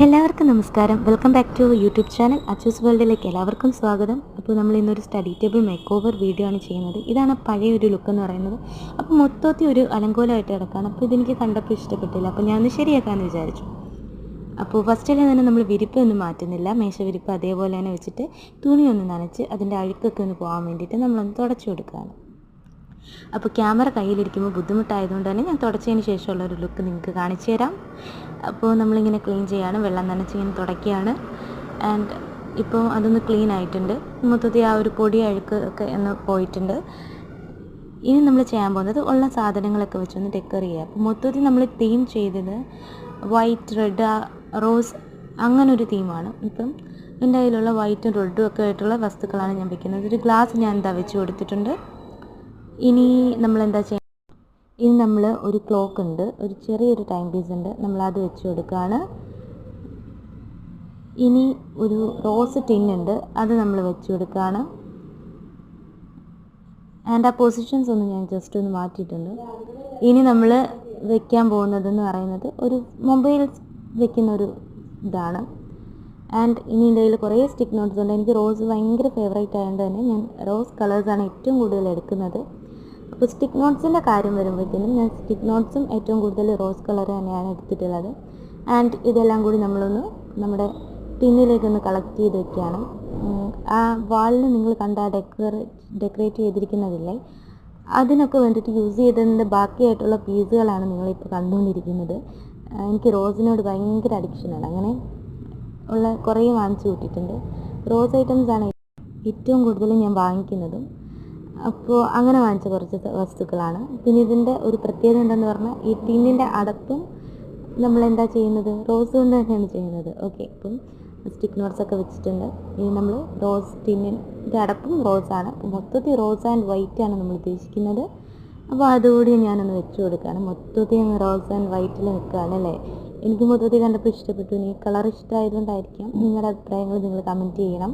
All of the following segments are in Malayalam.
എല്ലാവർക്കും നമസ്കാരം. Welcome back to YouTube channel Achus വേൾഡിലേക്ക് എല്ലാവർക്കും സ്വാഗതം. അപ്പോൾ നമ്മൾ ഇന്നൊരു study table makeover video ആണ് ചെയ്യുന്നത്. ഇതാണ് പഴയ ഒരു ലുക്ക് എന്ന് പറയുന്നത്. അപ്പോൾ മൊത്തത്തിൽ ഒരു അലങ്കോലമായിട്ട് കിടക്കുകയാണ്. അപ്പോൾ ഇതെനിക്ക് കണ്ടപ്പോൾ ഇഷ്ടപ്പെട്ടില്ല. അപ്പോൾ ഞാനൊന്ന് ശരിയാക്കാമെന്ന് വിചാരിച്ചു. അപ്പോൾ ഫസ്റ്റിലെ തന്നെ നമ്മൾ വിരിപ്പൊന്നും മാറ്റുന്നില്ല. മേശ വിരിപ്പ് അതേപോലെ തന്നെ വെച്ചിട്ട് തുണിയൊന്ന് നനച്ച് അതിൻ്റെ അഴുക്കൊക്കെ ഒന്ന് പോകാൻ വേണ്ടിയിട്ട് നമ്മളൊന്ന് തുടച്ചു കൊടുക്കുകയാണ്. അപ്പോൾ ക്യാമറ കയ്യിലിരിക്കുമ്പോൾ ബുദ്ധിമുട്ടായതുകൊണ്ട് തന്നെ ഞാൻ തുടച്ചതിന് ശേഷമുള്ള ഒരു ലുക്ക് നിങ്ങൾക്ക് കാണിച്ചു തരാം. അപ്പോൾ നമ്മളിങ്ങനെ ക്ലീൻ ചെയ്യാണ്, വെള്ളം നനച്ച് ഇങ്ങനെ തുടയ്ക്കുകയാണ്. ആൻഡ് ഇപ്പോൾ അതൊന്ന് ക്ലീൻ ആയിട്ടുണ്ട്. മൊത്തത്തിൽ ആ ഒരു പൊടി അഴുക്ക് ഒക്കെ ഒന്ന് പോയിട്ടുണ്ട്. ഇനി നമ്മൾ ചെയ്യാൻ പോകുന്നത് ഉള്ള സാധനങ്ങളൊക്കെ വെച്ചൊന്ന് ഡെക്കർ ചെയ്യുക. അപ്പോൾ മൊത്തത്തിൽ നമ്മൾ തീം ചെയ്തത് വൈറ്റ്, റെഡ്, റോസ് അങ്ങനൊരു തീമാണ്. ഇപ്പം എൻ്റെ കയ്യിലുള്ള വൈറ്റും റെഡും ഒക്കെ ആയിട്ടുള്ള വസ്തുക്കളാണ് ഞാൻ വെക്കുന്നത്. ഒരു ഗ്ലാസ് ഞാൻ എന്താ വെച്ച് കൊടുത്തിട്ടുണ്ട്. ഇനി നമ്മളെന്താ ചെയ്യുക, ഇനി നമ്മൾ ഒരു ക്ലോക്ക് ഉണ്ട്, ഒരു ചെറിയൊരു ടൈം പീസ് ഉണ്ട്, നമ്മളത് വെച്ച് കൊടുക്കുകയാണ്. ഇനി ഒരു റോസ് ടിന്നുണ്ട്, അത് നമ്മൾ വെച്ച് കൊടുക്കുകയാണ്. ആൻഡ് ആ പൊസിഷൻസ് ഒന്ന് ഞാൻ ജസ്റ്റ് ഒന്ന് മാറ്റിയിട്ടുണ്ട്. ഇനി നമ്മൾ വെക്കാൻ പോകുന്നതെന്ന് പറയുന്നത് ഒരു മൊബൈൽ വെക്കുന്നൊരു ഇതാണ്. ആൻഡ് ഇനി എൻ്റെ കയ്യിൽ കുറേ സ്റ്റിക്ക് നോട്ട്സ് ഉണ്ട്. എനിക്ക് റോസ് ഭയങ്കര ഫേവറേറ്റ് ആയതുകൊണ്ട് തന്നെ ഞാൻ റോസ് കളേഴ്സാണ് ഏറ്റവും കൂടുതൽ എടുക്കുന്നത്. അപ്പോൾ സ്റ്റിക്ക് നോട്ട്സിൻ്റെ കാര്യം വരുമ്പോഴത്തേനും ഞാൻ സ്റ്റിക്ക് നോട്ട്സും ഏറ്റവും കൂടുതൽ റോസ് കളർ തന്നെയാണ് എടുത്തിട്ടുള്ളത്. ആൻഡ് ഇതെല്ലാം കൂടി നമ്മളൊന്ന് നമ്മുടെ ടിന്നിലേക്കൊന്ന് കളക്ട് ചെയ്ത് വെക്കുകയാണ്. ആ വാളിന് നിങ്ങൾ കണ്ട ഡെക്കറേറ്റ് ചെയ്തിരിക്കുന്നതില്ലേ, അതിനൊക്കെ വേണ്ടിയിട്ട് യൂസ് ചെയ്തതിൻ്റെ ബാക്കിയായിട്ടുള്ള പീസുകളാണ് നിങ്ങളിപ്പോൾ കണ്ടുകൊണ്ടിരിക്കുന്നത്. എനിക്ക് റോസിനോട് ഭയങ്കര അഡിക്ഷനാണ്. അങ്ങനെ ഉള്ള കുറേ വാങ്ങിച്ചു കൂട്ടിയിട്ടുണ്ട്. റോസ് ഐറ്റംസാണ് ഏറ്റവും കൂടുതൽ ഞാൻ വാങ്ങിക്കുന്നതും. അപ്പോൾ അങ്ങനെ വാങ്ങിച്ച കുറച്ച് വസ്തുക്കളാണ്. പിന്നെ ഇതിൻ്റെ ഒരു പ്രത്യേകത എന്താണെന്ന് പറഞ്ഞാൽ ഈ ടിന്നിൻ്റെ അടപ്പും നമ്മളെന്താ ചെയ്യുന്നത്, റോസ് കൊണ്ട് തന്നെയാണ് ചെയ്യുന്നത്. ഓക്കെ, അപ്പം സ്റ്റിക്ക് നോട്ട്സൊക്കെ വെച്ചിട്ടുണ്ട്. ഇനി നമ്മൾ റോസ് ടിന്നിൻ്റെ അടപ്പും റോസാണ്. മൊത്തത്തിൽ റോസ് ആൻഡ് വൈറ്റാണ് നമ്മൾ ഉദ്ദേശിക്കുന്നത്. അപ്പോൾ അതുകൂടി ഞാനൊന്ന് വെച്ച് കൊടുക്കുകയാണ്. മൊത്തത്തിൽ റോസ് ആൻഡ് വൈറ്റിൽ നിൽക്കുകയാണ് അല്ലേ. എനിക്ക് മൊത്തത്തിൽ കണ്ടപ്പോൾ ഇഷ്ടപ്പെട്ടു. ഈ കളർ ഇഷ്ടമായതുകൊണ്ടായിരിക്കാം. നിങ്ങളുടെ അഭിപ്രായങ്ങൾ നിങ്ങൾ കമൻറ്റ് ചെയ്യണം.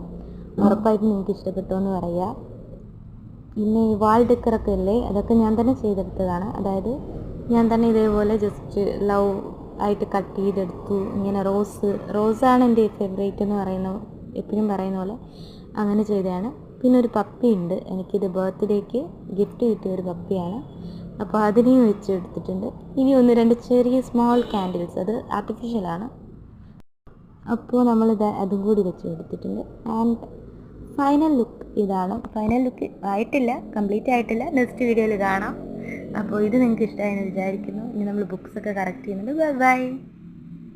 ഉറപ്പായിട്ടും നിങ്ങൾക്ക് ഇഷ്ടപ്പെട്ടു എന്ന് പറയുക. പിന്നെ ഈ വാൾ ഡെക്കറൊക്കെ അല്ലേ, അതൊക്കെ ഞാൻ തന്നെ ചെയ്തെടുത്തതാണ്. അതായത് ഞാൻ തന്നെ ഇതേപോലെ ജസ്റ്റ് ലവ് ആയിട്ട് കട്ട് ചെയ്തെടുത്തു. ഇങ്ങനെ റോസാണ് എൻ്റെ ഫേവറേറ്റ് എന്ന് എപ്പോഴും പറയുന്ന പോലെ അങ്ങനെ ചെയ്തതാണ്. പിന്നെ ഒരു പപ്പി ഉണ്ട്, എനിക്കിത് ബർത്ത്ഡേക്ക് ഗിഫ്റ്റ് കിട്ടിയ ഒരു പപ്പിയാണ്. അപ്പോൾ അതിനെയും വെച്ചെടുത്തിട്ടുണ്ട്. ഇനി ഒന്ന് രണ്ട് ചെറിയ സ്മോൾ കാൻഡിൽസ്, അത് ആർട്ടിഫിഷ്യലാണ്. അപ്പോൾ നമ്മളിത് അതും കൂടി വെച്ച് കൊടുത്തിട്ടുണ്ട്. ആൻഡ് ഫൈനൽ ലുക്ക് ഇതാണ്. ഫൈനൽ ലുക്ക് ആയിട്ടില്ല, കംപ്ലീറ്റ് ആയിട്ടില്ല. നെക്സ്റ്റ് വീഡിയോയിൽ കാണാം. അപ്പോൾ ഇത് നിങ്ങൾക്ക് ഇഷ്ടമായെന്ന് വിചാരിക്കുന്നു. ഇനി നമ്മൾ ബുക്സൊക്കെ കറക്റ്റ് ചെയ്യുന്നുണ്ട്. ബൈ.